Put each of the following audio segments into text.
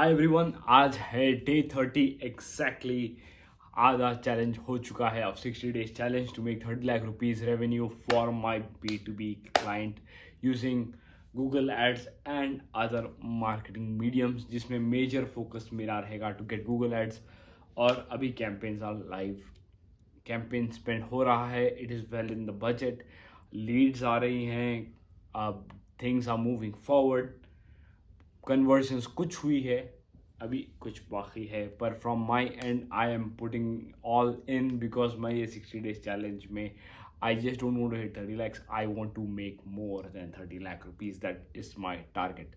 Hi everyone, आज है day 30 exactly. आधा चैलेंज हो चुका है। अब 60 days challenge to make 30 lakh rupees revenue for my B2B client using Google ads and other marketing mediums, जिसमें मेजर फोकस मेरा रहेगा टू गेट गूगल एड्स। और अभी campaigns are live, campaign spend हो रहा है, it is well in the budget, leads आ रही हैं, अब things are moving forward, conversions कुछ हुई है, अभी कुछ बाकी है, पर from my end I am putting all in because मैं ये 60 डेज चैलेंज में I just don't want to hit 30 lakhs, I want to make more than 30 lakh rupees, that is my target.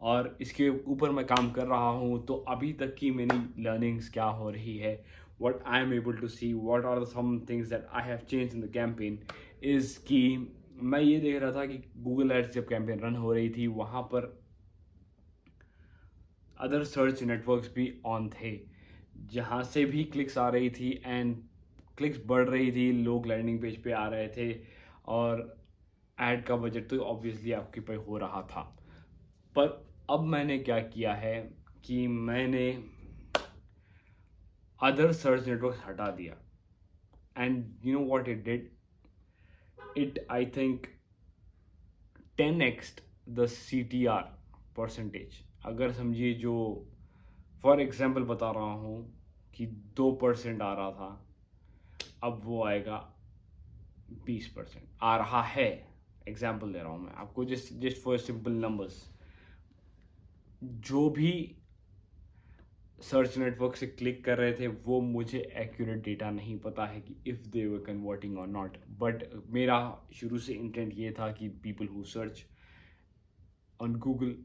और इसके ऊपर मैं काम कर रहा हूँ। तो अभी तक की मेरी लर्निंग्स क्या हो रही है, what I am able to see, what are some things that I have changed in the campaign is कि मैं ये देख रहा था कि गूगल एड्स जब कैंपेन रन हो रही थी वहाँ पर अदर सर्च नेटवर्क्स भी ऑन थे, जहाँ से भी क्लिक्स आ रही थी एंड क्लिक्स बढ़ रही थी, लोग लैंडिंग पेज पे आ रहे थे और ऐड का बजट तो ऑब्वियसली आपके पे हो रहा था। पर अब मैंने क्या किया है कि मैंने अदर सर्च नेटवर्क हटा दिया and you know what it did, it I think 10x the CTR percentage. अगर समझिए, जो फॉर एग्जाम्पल बता रहा हूँ कि 2% आ रहा था, अब वो आएगा 20% आ रहा है। एग्जाम्पल दे रहा हूँ मैं आपको, जस्ट फॉर सिंपल नंबर्स। जो भी सर्च नेटवर्क से क्लिक कर रहे थे वो मुझे एक्यूरेट डेटा नहीं पता है कि इफ़ दे वर कन्वर्टिंग और नॉट, बट मेरा शुरू से इंटेंट ये था कि people who search on Google,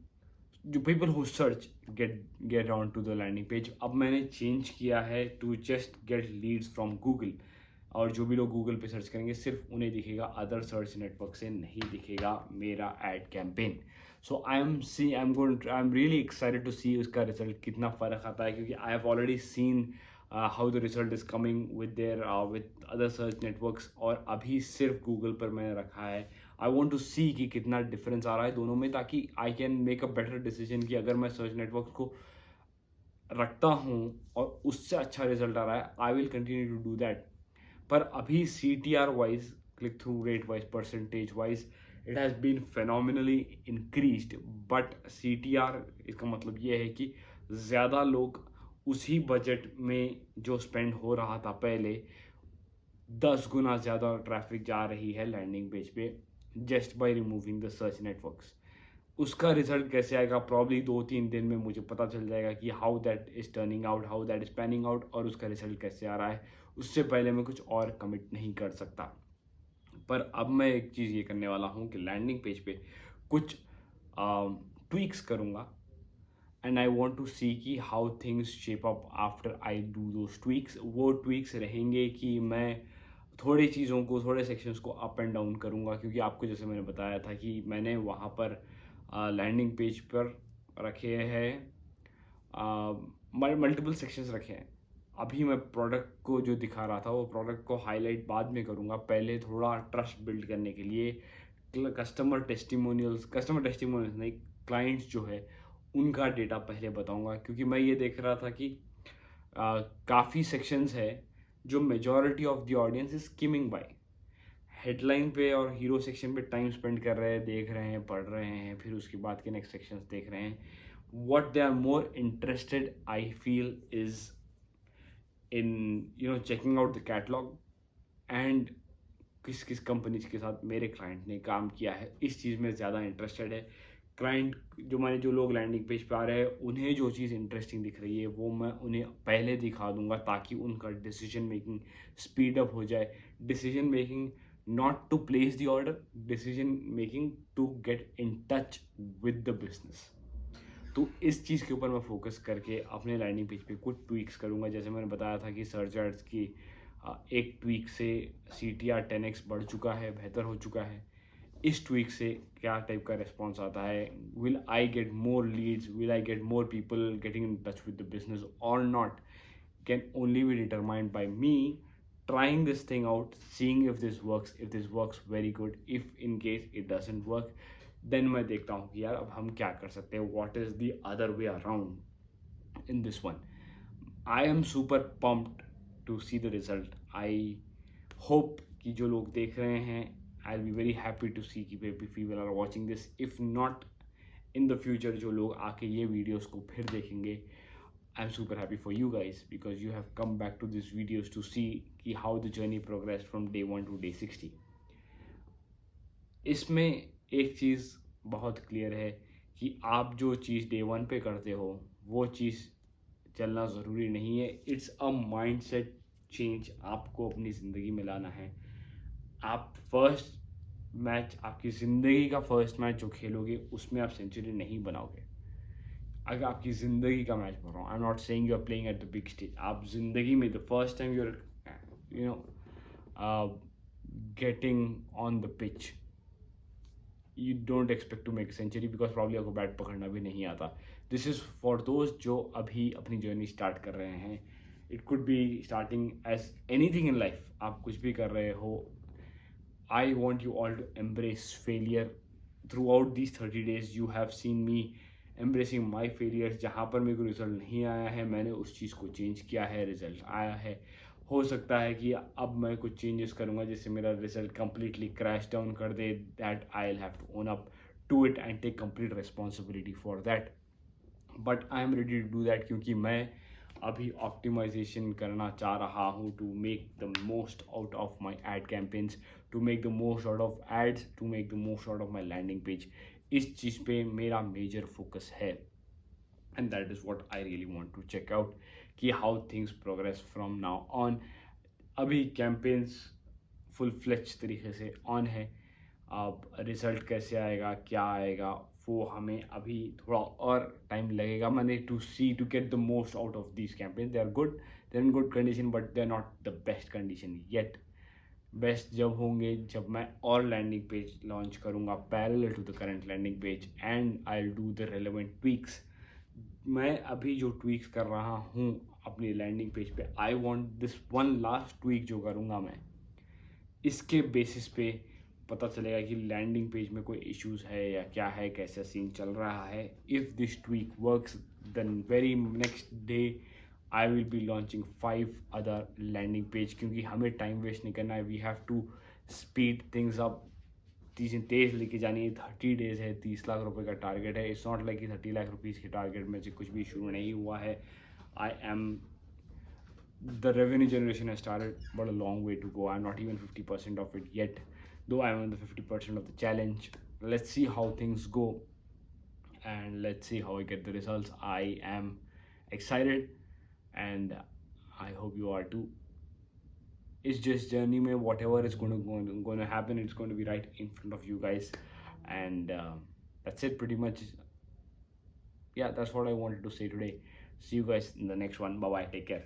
जो people who search get on to the landing page. अब मैंने चेंज किया है to just get leads from Google, और जो भी लोग गूगल पे सर्च करेंगे सिर्फ उन्हें दिखेगा, अदर सर्च नेटवर्क से नहीं दिखेगा मेरा ad campaign. So I am really excited to see उसका रिजल्ट कितना फ़र्क आता है, क्योंकि I have already seen how the result is coming with other search networks, और अभी सिर्फ गूगल पर मैंने रखा है। आई वॉन्ट टू सी कि कितना डिफरेंस आ रहा है दोनों में, ताकि I can make a better decision कि अगर मैं सर्च नेटवर्क को रखता हूँ और उससे अच्छा रिजल्ट आ रहा है, I will continue to do that. पर अभी CTR wise, click through rate wise, percentage wise, it has been phenomenally increased, but CTR इसका मतलब ये है कि ज़्यादा लोग उसी बजट में जो स्पेंड हो रहा था पहले, 10 गुना ज़्यादा ट्रैफिक जा रही है लैंडिंग पेज पे, just by removing the search networks. उसका रिजल्ट कैसे आएगा, प्रॉब्ली 2-3 दिन में मुझे पता चल जाएगा कि how that is turning out, how that is panning out, और उसका रिजल्ट कैसे आ रहा है। उससे पहले मैं कुछ और कमिट नहीं कर सकता। पर अब मैं एक चीज़ ये करने वाला हूँ कि लैंडिंग पेज पे कुछ ट्वीक्स करूँगा, एंड आई वॉन्ट टू सी कि how things shape up after I do those tweaks. वो ट्वीक्स रहेंगे कि मैं थोड़ी चीज़ों को, थोड़े सेक्शंस को अप एंड डाउन करूँगा, क्योंकि आपको जैसे मैंने बताया था कि मैंने वहाँ पर लैंडिंग पेज पर रखे हैं, मल्टीपल सेक्शंस रखे हैं। अभी मैं प्रोडक्ट को जो दिखा रहा था वो प्रोडक्ट को हाईलाइट बाद में करूँगा, पहले थोड़ा ट्रस्ट बिल्ड करने के लिए कस्टमर टेस्टिमोनियल्स नहीं, क्लाइंट्स जो है उनका डेटा पहले बताऊँगा, क्योंकि मैं ये देख रहा था कि काफ़ी सेक्शंस है जो majority of the audience is skimming by, headline पे और हीरो सेक्शन पे टाइम स्पेंड कर रहे हैं, देख रहे हैं, पढ़ रहे हैं, फिर उसके बाद के नेक्स्ट सेक्शंस देख रहे हैं। what they are more interested, I feel, is in checking out the catalog and किस किस कंपनीज के साथ मेरे क्लाइंट ने काम किया है, इस चीज़ में ज़्यादा इंटरेस्टेड है। क्लाइंट जो लोग लैंडिंग पेज पे आ रहे हैं, उन्हें जो चीज़ इंटरेस्टिंग दिख रही है वो मैं उन्हें पहले दिखा दूंगा, ताकि उनका डिसीजन मेकिंग स्पीड अप हो जाए। Decision making not to place the order, decision making to get in touch with the business. तो इस चीज़ के ऊपर मैं फोकस करके अपने लैंडिंग पेज पे कुछ ट्वीक्स करूँगा। जैसे मैंने बताया था कि सर्च एड्स की एक ट्वीक से CTR 10x बढ़ चुका है, बेहतर हो चुका है। इस ट्वीक से क्या टाइप का रिस्पॉन्स आता है, will I get more leads, will I get more people getting in touch with the business और not, can only be determined by me trying this thing out, seeing if this works very good. If in case it doesn't work, then मैं देखता हूँ कि यार अब हम क्या कर सकते हैं, what is the other way around. in this one. I am super pumped to see the result. I hope कि जो लोग देख रहे हैं, I'll be very happy to see कि people are watching this. If not, in the future जो लोग आके ये videos को फिर देखेंगे, I'm super happy for you guys because you have come back to these videos to see कि how the journey progressed from day 1 to day 60. इसमें एक चीज़ बहुत क्लियर है कि आप जो चीज़ डे 1 पे करते हो वो चीज़ चलना ज़रूरी नहीं है. इट्स अ माइंडसेट चेंज आपको अपनी ज़िंदगी में लाना है. आप फर्स्ट मैच, आपकी ज़िंदगी का फर्स्ट मैच जो खेलोगे उसमें आप सेंचुरी नहीं बनाओगे. अगर आपकी ज़िंदगी का मैच बोल रहा हूँ, I am not saying you are playing at the big stage. आप ज़िंदगी में the first time you are getting on the pitch, you don't expect to make a century because probably आपको बैट पकड़ना भी नहीं आता. This is for those जो अभी अपनी जर्नी स्टार्ट कर रहे हैं. It could be starting as anything in life. आप कुछ भी कर रहे हो. I want you all to embrace failure. Throughout these 30 days you have seen me embracing my failures. जहाँ पर मेरे को रिजल्ट नहीं आया है मैंने उस चीज़ को चेंज किया है, रिजल्ट आया है. हो सकता है कि अब मैं कुछ चेंजेस करूँगा जिससे मेरा रिजल्ट कम्प्लीटली क्रैश डाउन कर दे. That I will have to own up to it and take complete responsibility for that. But I am ready to do that क्योंकि मैं अभी ऑप्टिमाइजेशन करना चाह रहा हूँ to make the most out of my ad campaigns, to make the most out of ads, to make the most out of my landing page. इस चीज़ पे मेरा मेजर फोकस है. And that is what I really want to check out कि how things progress from now on. अभी campaigns full fledged तरीके से on है. अब रिजल्ट कैसे आएगा, क्या आएगा, वो हमें अभी थोड़ा और टाइम लगेगा. मैंने to see to get the most out of these campaigns. They are good, they're in good condition, but they're not the best condition yet. Best जब होंगे जब मैं और लैंडिंग पेज लॉन्च करूँगा parallel to the current landing page and I will do the relevant tweaks. मैं अभी जो tweaks कर रहा हूँ अपनी लैंडिंग पेज पे, I want this one last tweak जो करूँगा मैं, इसके बेसिस पे पता चलेगा कि लैंडिंग पेज में कोई इश्यूज है या क्या है, कैसा सीन चल रहा है. If this tweak works then very next day I will be launching 5 other landing page क्योंकि हमें टाइम वेस्ट नहीं करना है. We have to speed things up. चीज़ें तेज़ लेके जानी है. 30 डेज़ है, 30 लाख रुपए का टारगेट है. इट्स नॉट लाइक कि 30 लाख रुपीज़ के टारगेट में से कुछ भी शुरू नहीं हुआ है. I am the revenue generation है started but a long way to go. I am not even 50% of it yet though I am on the 50% of the challenge. Let's see how things go and let's see how I get the results. I am excited and I hope you are too. It's just journey mein whatever is going to happen, it's going to be right in front of you guys. And that's it pretty much. Yeah, that's what I wanted to say today. See you guys in the next one. Bye bye, take care.